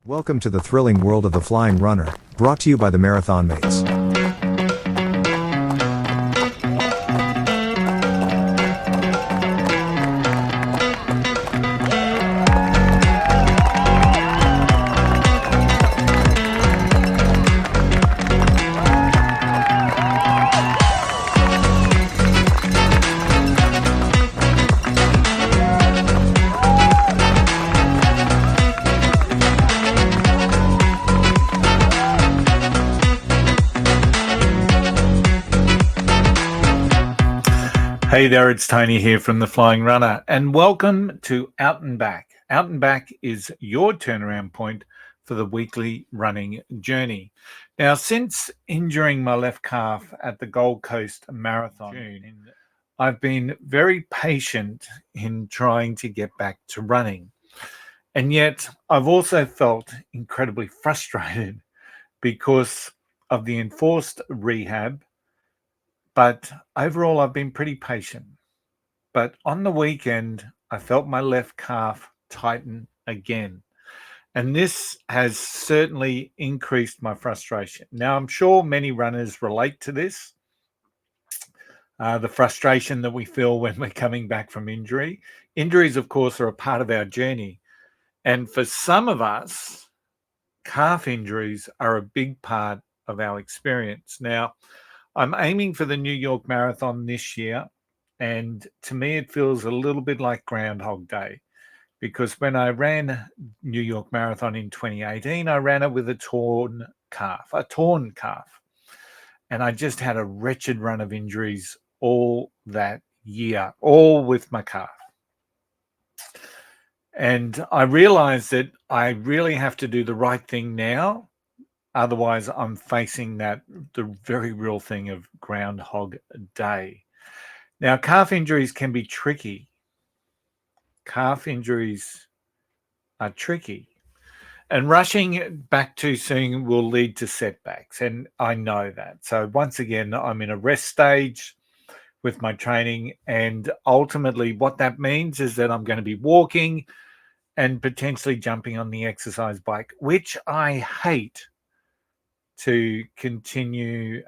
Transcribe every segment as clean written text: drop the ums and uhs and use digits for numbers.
Welcome to the thrilling world of the flying runner, brought to you by the Marathon Mates. Hey there, it's Tony here from The Flying Runner, and welcome to Out and Back. Out and Back is your turnaround point for the weekly running journey. Now, since injuring my left calf at the Gold Coast Marathon, I've been very patient in trying to get back to running. And yet, I've also felt incredibly frustrated because of the enforced rehab. But overall, I've been pretty patient. But on the weekend, I felt my left calf tighten again. And this has certainly increased my frustration. Now, I'm sure many runners relate to this, the frustration that we feel when we're coming back from injury. Injuries, of course, are a part of our journey. And for some of us, calf injuries are a big part of our experience. Now, I'm aiming for the New York Marathon this year, and to me it feels a little bit like Groundhog Day, because when I ran New York Marathon in 2018, I ran it with a torn calf, and I just had a wretched run of injuries all that year, all with my calf. And I realized that I really have to do the right thing now. Otherwise, I'm facing the very real thing of Groundhog Day. Now, calf injuries can be tricky. Calf injuries are tricky. And rushing back too soon will lead to setbacks. And I know that. So once again, I'm in a rest stage with my training. And ultimately, what that means is that I'm going to be walking and potentially jumping on the exercise bike, which I hate, to continue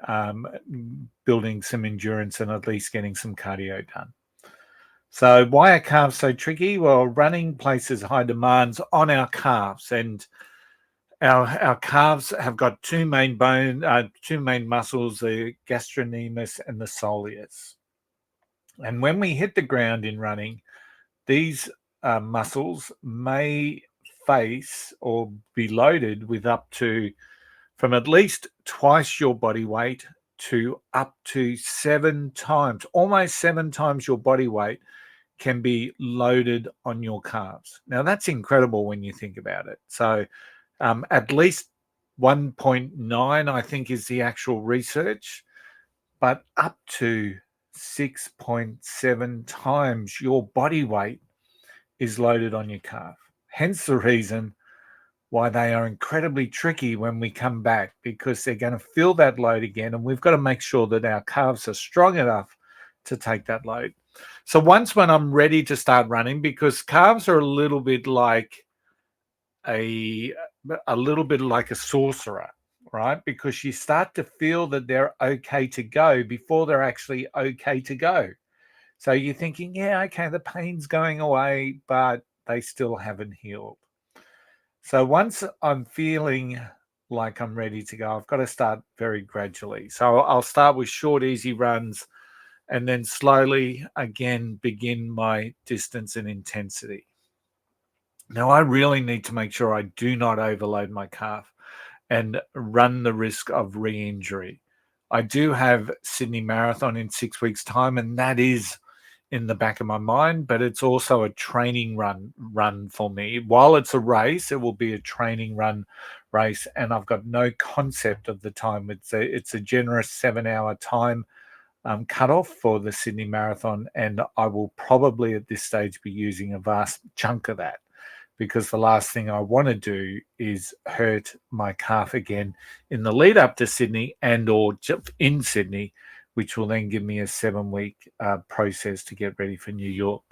building some endurance and at least getting some cardio done. So why are calves so tricky? Well, running places high demands on our calves, and our calves have got two main muscles, the gastrocnemius and the soleus. And when we hit the ground in running, these muscles may face or be loaded with up to from at least twice your body weight to up to 7 times, almost 7 times your body weight can be loaded on your calves. Now, that's incredible when you think about it. So at least 1.9, I think, is the actual research, but up to 6.7 times your body weight is loaded on your calf. Hence the reason why they are incredibly tricky when we come back, because they're going to feel that load again, and we've got to make sure that our calves are strong enough to take that load. So when I'm ready to start running, because calves are a little bit like a sorcerer, right? Because you start to feel that they're okay to go before they're actually okay to go. So you're thinking, yeah, okay, the pain's going away, but they still haven't healed. So once I'm feeling like I'm ready to go, I've got to start very gradually. So I'll start with short, easy runs, and then slowly again begin my distance and intensity. Now, I really need to make sure I do not overload my calf and run the risk of re-injury. I do have Sydney Marathon in 6 weeks' time, and that is in the back of my mind, but it's also a training run for me. While it's a race, it will be a training race, and I've got no concept of the time. It's a generous 7-hour time cutoff for the Sydney Marathon, and I will probably at this stage be using a vast chunk of that, because the last thing I want to do is hurt my calf again in the lead up to Sydney or in Sydney, which will then give me a 7-week process to get ready for New York.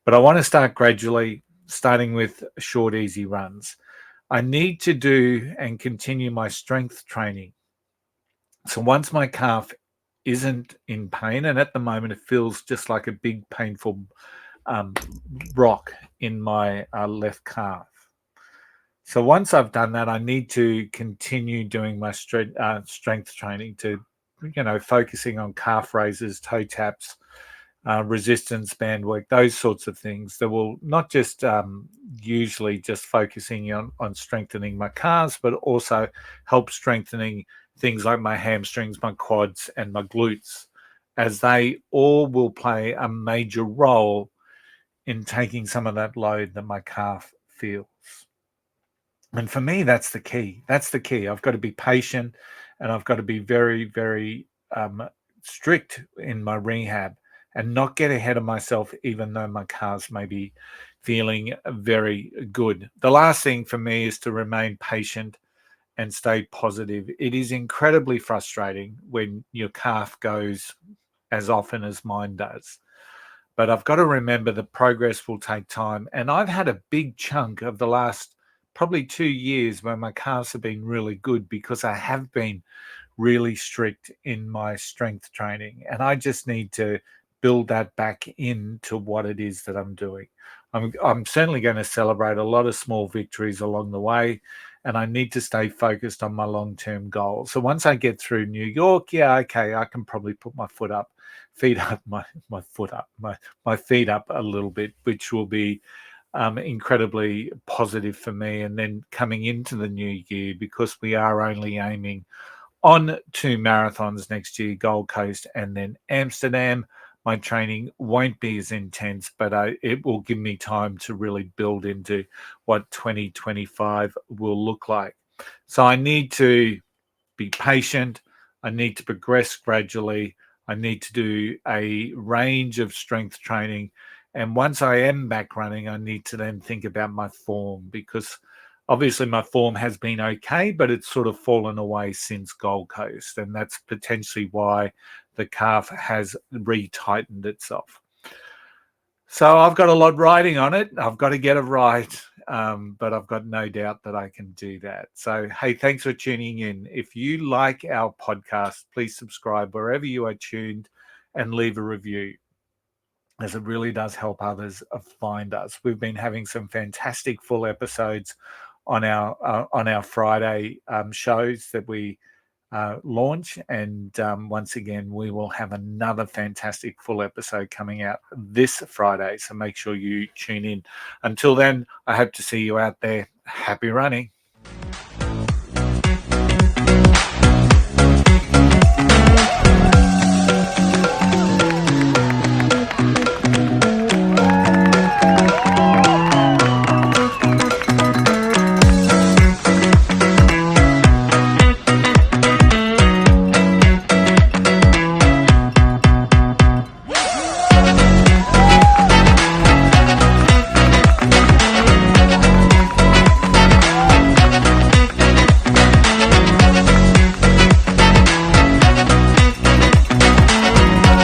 But I want to start gradually, starting with short, easy runs. I need to do and continue my strength training. So once my calf isn't in pain, and at the moment it feels just like a big painful um, rock in my left calf. So once I've done that, I need to continue doing my strength training to, focusing on calf raises, toe taps, resistance band work, those sorts of things that will not just usually just focusing on strengthening my calves, but also help strengthening things like my hamstrings, my quads, and my glutes, as they all will play a major role in taking some of that load that my calf feels. And for me, that's the key. That's the key. I've got to be patient, and I've got to be very, very strict in my rehab and not get ahead of myself, even though my calves may be feeling very good. The last thing for me is to remain patient and stay positive. It is incredibly frustrating when your calf goes as often as mine does. But I've got to remember that progress will take time. And I've had a big chunk of the last probably 2 years where my calves have been really good because I have been really strict in my strength training. And I just need to build that back into what it is that I'm doing. I'm certainly going to celebrate a lot of small victories along the way, and I need to stay focused on my long-term goal. So once I get through New York, yeah, okay, I can probably put my feet up, my feet up a little bit, which will be incredibly positive for me. And then coming into the new year, because we are only aiming on 2 marathons next year, Gold Coast and then Amsterdam, my training won't be as intense, but it will give me time to really build into what 2025 will look like. So I need to be patient. I need to progress gradually. I need to do a range of strength training. And once I am back running, I need to then think about my form, because obviously my form has been okay, but it's sort of fallen away since Gold Coast. And that's potentially why the calf has retightened itself. So I've got a lot riding on it. I've got to get it right. But I've got no doubt that I can do that. So, hey, thanks for tuning in. If you like our podcast, please subscribe wherever you are tuned and leave a review, as it really does help others find us. We've been having some fantastic full episodes on our Friday shows that we launch, and once again, we will have another fantastic full episode coming out this Friday. So make sure you tune in. Until then, I hope to see you out there. Happy running.